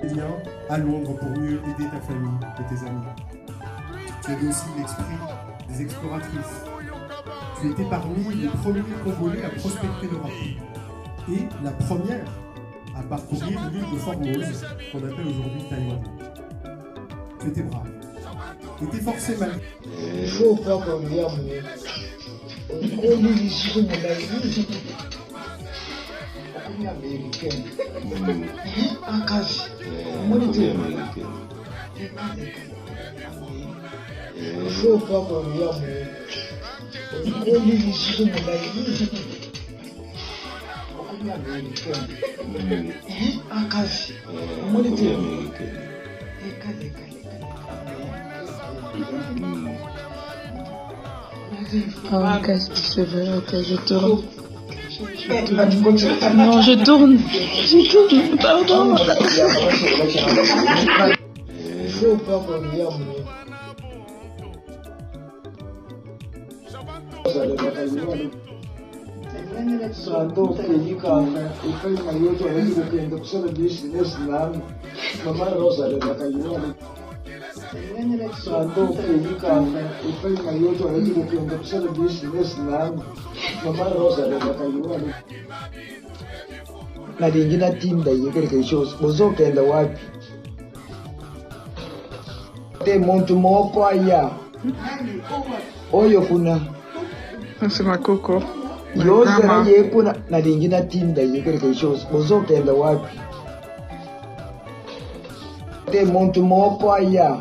Viens à Londres pour mieux aider ta famille et tes amis. Tu avais aussi l'esprit des exploratrices. Tu étais parmi les premiers Congolais à prospecter l'Europe et la première à parcourir l'île de Formose, qu'on appelle aujourd'hui Taïwan. Tu étais brave. Tu étais forcé mal. Il faut pas qu'on vienne. On dit ici, mon ami. On est américain. En casse. On est américain. Il faut pas qu'on vienne. On dit ici, mon ami. On est américain. En casse. On est américain. Ah, qu'est-ce que tu veux? Ok, je tourne. Non, je tourne. Je tourne, pardon. Il faut pas qu'on vienne. Santo pelika ifai mayoto hawezi kupenda kusema business nami mama Rosa de Makayuani Santo pelika ifai mayoto hawezi kupenda kusema business nami mama Rosa de Makayuani na lingine tinda yekele shows bozokenda wapi te muntu moko aya oyo kuna Nasema Coco. yote yekuna na lingine tinda yekele shows bozokenda wapi te muntu moko aya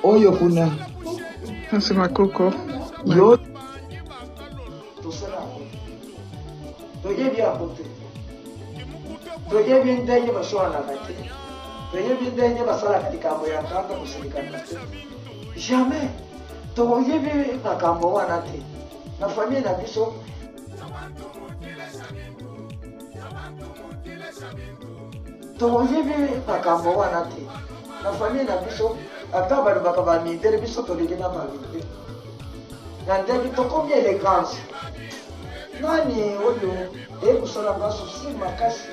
oyo kuna Nasema Coco. yote toye bya kote toye bindenye bashwana kati toye bindenye basala katika mambo ya kaka kusilikana jamais toye bi makambo wana te na familia na biso toye bi makambo wana te na familia na biso ata bali bakaba mindele biso toleke na mabinde na ndenge tokomi elegance nani oyo ekusala ngaso si makasi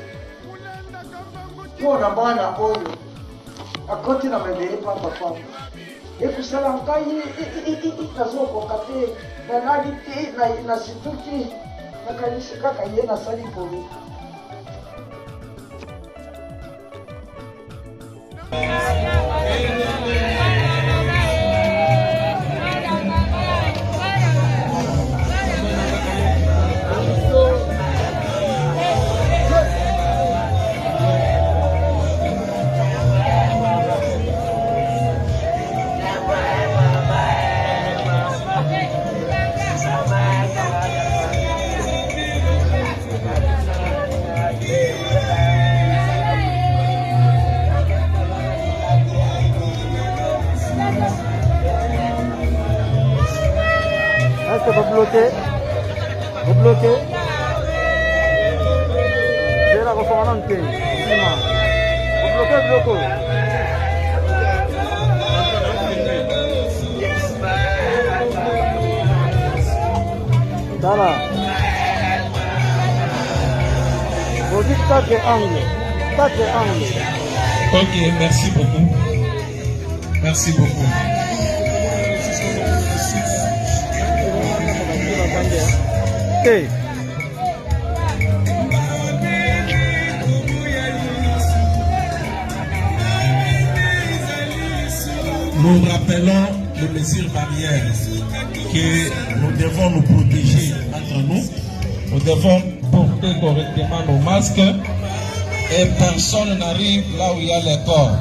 mpona mwana oyo akoti na mebele papapapa ekusala ngai nazokoka te nanali te nasituki nakanisi kaka ye nasali polo Vous bloquez. Vous bloquez. C'est la recommandante. Vous bloquez, bloquez. Voilà. Vous dites 4 angles. 4 angles. Ok, merci beaucoup. Merci beaucoup. Okay. Nous rappelons les mesures barrières que nous devons nous protéger entre nous. Nous devons porter correctement nos masques et personne n'arrive là où il y a les corps.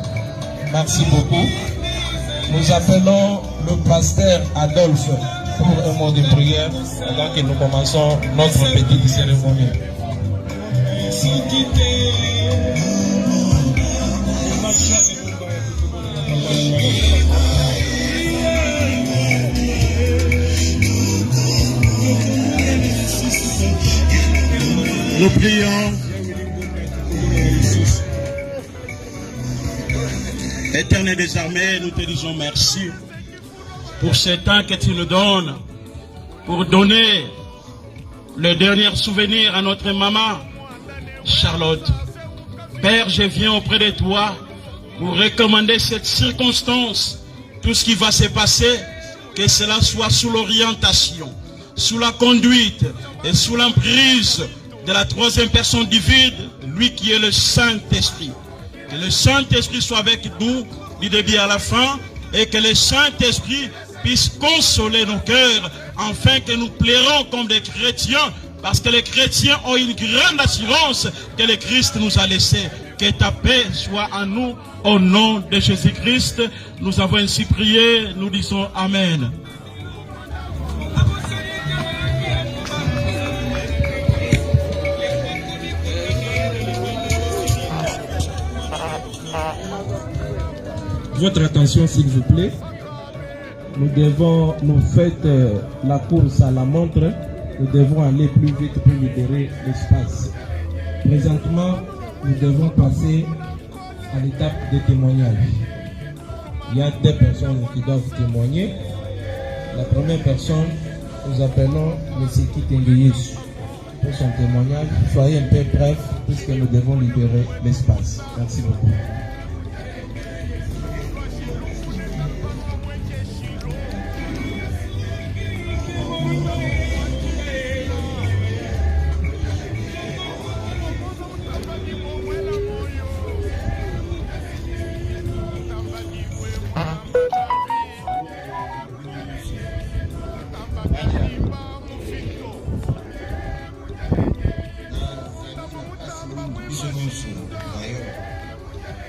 Merci beaucoup. Nous appelons le pasteur Adolphe pour un mot de prière avant que nous commençons notre petite cérémonie. Nous prions. Éternel des armées, nous te disons merci pour ce temps que tu nous donnes, pour donner le dernier souvenir à notre maman, Charlotte. Père, je viens auprès de toi pour recommander cette circonstance, tout ce qui va se passer, que cela soit sous l'orientation, sous la conduite et sous l'emprise de la troisième personne divine, lui qui est le Saint-Esprit. Que le Saint-Esprit soit avec nous du début à la fin et que le Saint-Esprit puisse consoler nos cœurs afin que nous plairons comme des chrétiens, parce que les chrétiens ont une grande assurance que le Christ nous a laissé. Que ta paix soit en nous, au nom de Jésus-Christ. Nous avons ainsi prié, nous disons Amen. Votre attention s'il vous plaît. Nous faites la course à la montre. Nous devons aller plus vite pour libérer l'espace. Présentement, nous devons passer à l'étape de témoignage. Il y a 2 personnes qui doivent témoigner. La première personne, nous appelons M. Kitengeyes pour son témoignage. Soyez un peu bref puisque nous devons libérer l'espace. Merci beaucoup.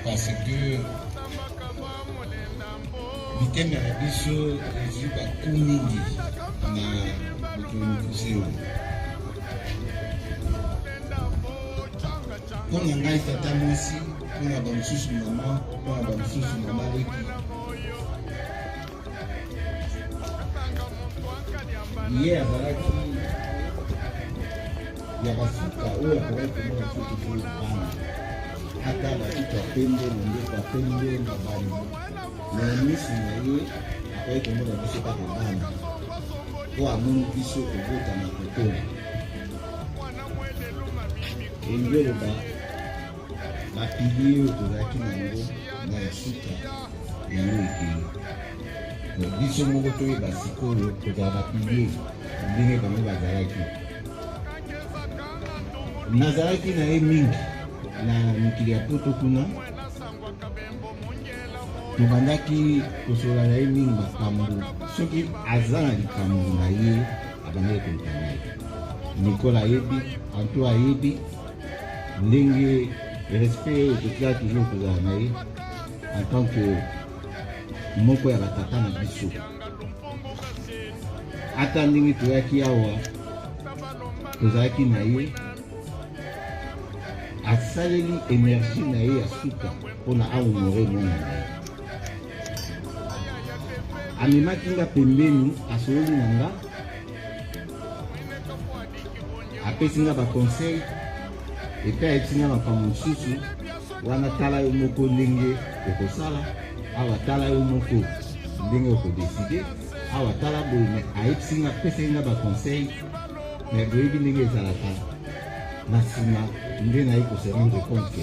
Parce que weekend à biso Jésus va kumingi na mtumikuseo. Kuna ngai tata mwasi, kuna bamsusu mama, kuna bamsusu mama weki. Iye azalaki ya basuka oyo akolaki komona soki fo bana. Ata basuka pembe na ndeko ya pembe na bana. Na misi na ye akolaki komona biso kaka bana. Po amoni biso kobota na kotola. Elingi oloba bapilier oyo tozalaki nango na esuka yango ekeli. Biso moko toyeba sikoyo kozala bapilier ndenge bango bazalaki. Nazalaki na ye mingi na mikili ya poto kuna. Tobandaki kosola na ye mingi makambo. Soki aza na likambo na ye abandaki koluka na ye. Nicola ayebi, Anto ayebi, ndenge respect oyo tokila toujours kozala na ye en tant que moko ya batata na biso. Ata ndenge toyaki awa tozalaki na ye, asaleli énergie na ye ya suka mpona ahonore mwana na ye. Amemaki nga pembeni, asololi na nga, apesi nga baconseil epe ayebisi nga makambo mosusu wana tala yo moko ndenge okosala, awa tala yo moko ndenge okodeside, awa tala boye. Me ayebisi nga, apesaki nga baconseil, me boyebi ndenge ezalaka na nsima nde naye kose rendre compte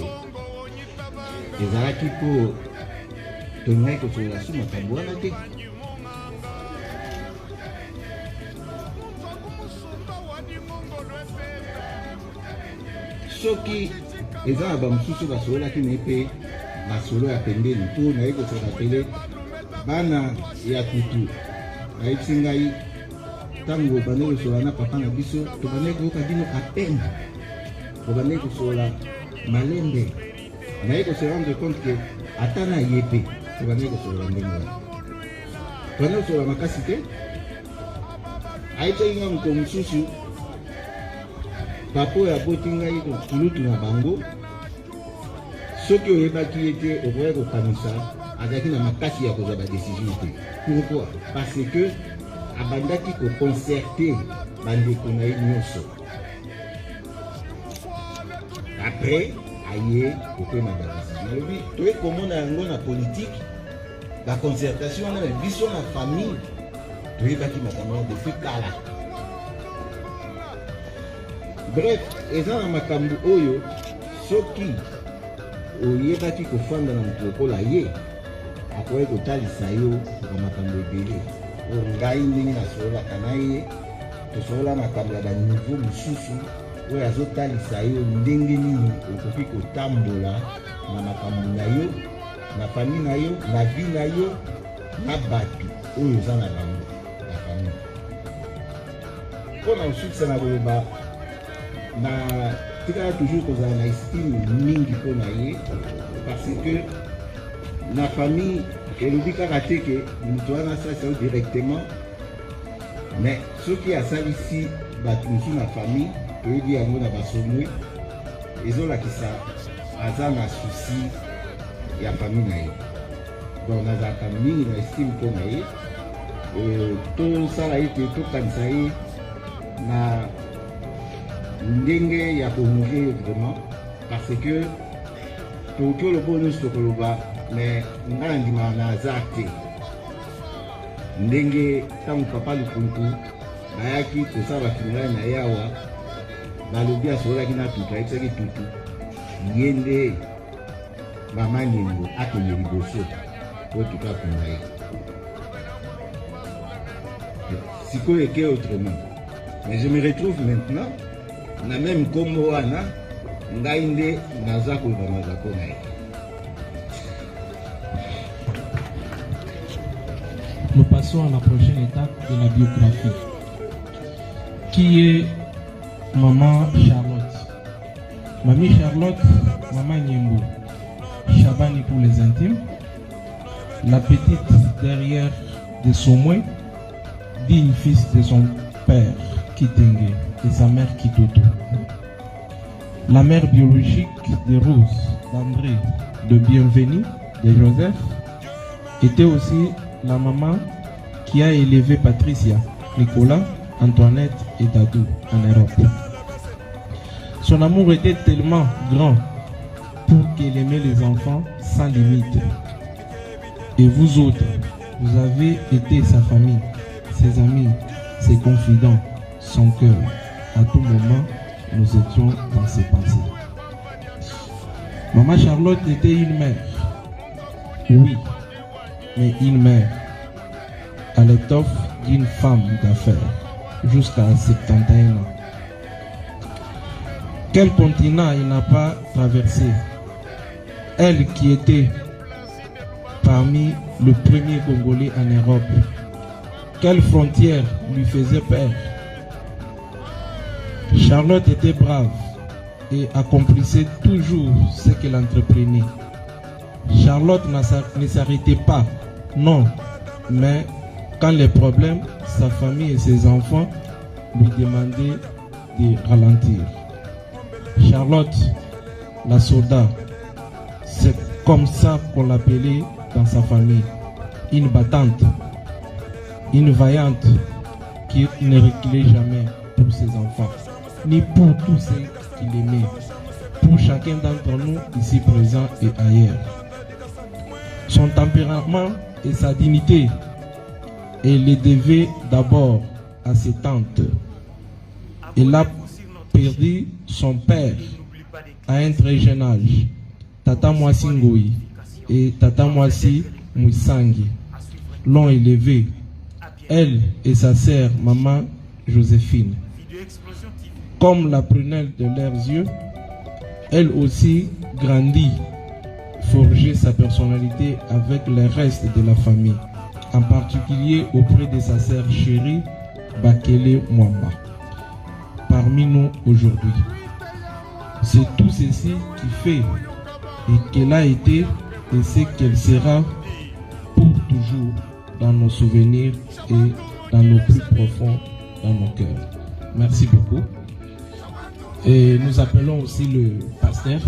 ke ezalaki mpo tolingaki kosolola su makambo wana te. Soki eza na bamosusu basololaki na ye mpe basolo ya pembeni mpo naye kosola pele bana ya kutu. Ayebisi ngai ntango bandeki kosola na papa na biso tobandeki koyoka bino apene, tobandeki kosola malembe. Naye kosola rendre compte ke ata na ye mpe tobandeki kosola ndenge wana, tobandeki kosola makasi te. Ayebisaki nga moko mosusu papa oyo aboti ngai kulutu na bango. Soki oyebaki ye te okoki kokanisa azalaki na makasi ya kozwa badesizio te. Pourquoi? Parce que abandaki koconcerte bandeko na ye nyonso. Après aye kopema badesizio. Nalobi toye komona yango na politike baconcertation wana, me biso na famille toyebaki makambo wana depuis kala. Bref, eza na makambo oyo soki oyebaki kofanda na moto lokola ye akoki kotalisa yo bamakambo ebele oyo ngai ndenge nasololaka na ye tosolola makambo ya baniveau mosusu oyo azotalisa yo ndenge nini okoki kotambola na makambo na yo na fami na yo na vi na yo na bato oyo eza na bango na fami mpona osukisa na koloba na tikala toujours kozala na estime mingi mpona ye parce que na famille elobi kaka te ke moto wana asalisa yo directement mais soki asalisi bato mosusu na famille toyebi yango na basomwe ezolakisa aza na susi ya famille na ye donc nazalaka mingi na estime mpona ye tosala ete tokanisa ye na ndenge ya komouvre vraiment parce que tokoki oloba nyonso tokoloba mais nga na ndimaka na aza te ndenge ntango papa lukunku bayaki kosala bafingai na ye awa balobi asololaki na tutu ayebisaki tutu ye nde mama Nyengo akende liboso po tutu akunda ye sikoyo eke autrement mais je me retrouve maintenant na même kombo wana ngai nde naza koloba mazako na ye. Nous passons à la prochaine étape de la biographie, qui est Maman Charlotte. Mamie Charlotte, Maman Nyembo, Chabani pour les intimes, la petite derrière de Somoué, digne fils de son père Kitenge et sa mère Kitoto. La mère biologique de Rose, d'André, de Bienvenue, de Joseph, était aussi la maman qui a élevé Patricia, Nicolas, Antoinette et Dadou en Europe. Son amour était tellement grand pour qu'elle aimait les enfants sans limite. Et vous autres, vous avez été sa famille, ses amis, ses confidents, son cœur. À tout moment, nous étions dans ses pensées. Maman Charlotte était une mère. Oui, mais une mère à l'étoffe d'une femme d'affaires jusqu'à 71 ans. Quel continent il n'a pas traversé? Elle qui était parmi le premier Congolais en Europe. Quelle frontière lui faisait peur? Charlotte était brave et accomplissait toujours ce qu'elle entreprenait. Charlotte ne s'arrêtait pas, non, mais quand les problèmes, sa famille et ses enfants lui demandaient de ralentir. Charlotte, la soldat, c'est comme ça qu'on l'appelait dans sa famille. Une battante, une vaillante qui ne reculait jamais pour ses enfants, ni pour tous ceux qu'il aimait, pour chacun d'entre nous ici présents et ailleurs. Son tempérament et sa dignité, elle les devait d'abord à ses tantes. Elle a perdu son père à un très jeune âge, Tata Mwasi Ngoyi et Tata Mwasi Mwisangi l'ont élevé, elle et sa sœur maman Joséphine. Comme la prunelle de leurs yeux, elle aussi grandit, forger sa personnalité avec le reste de la famille, en particulier auprès de sa sœur chérie Bakele Mwamba, parmi nous aujourd'hui. C'est tout ceci qui fait et qu'elle a été et ce qu'elle sera pour toujours dans nos souvenirs et dans nos plus profonds, dans nos cœurs. Merci beaucoup. Et nous appelons aussi le pasteur.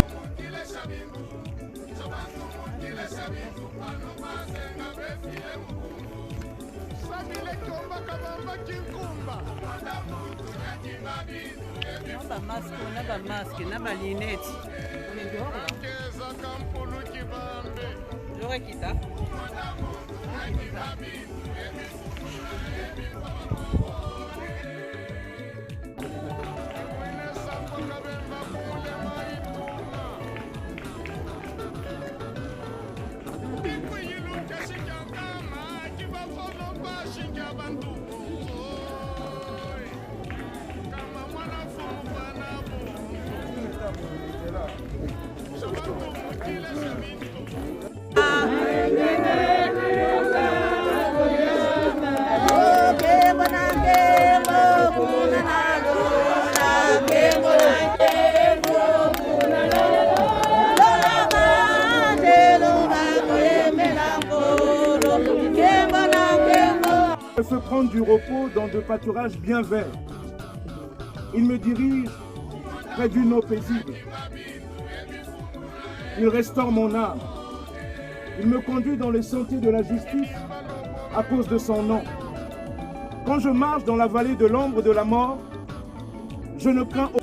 Je peux prendre du repos dans de pâturages bien verts. Il me dirige près d'une eau paisible. Il restaure mon âme. Il me conduit dans les sentiers de la justice à cause de son nom. Quand je marche dans la vallée de l'ombre de la mort, je ne crains aucun.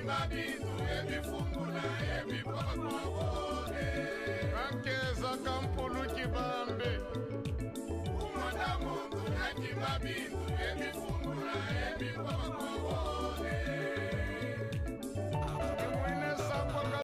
Bintu,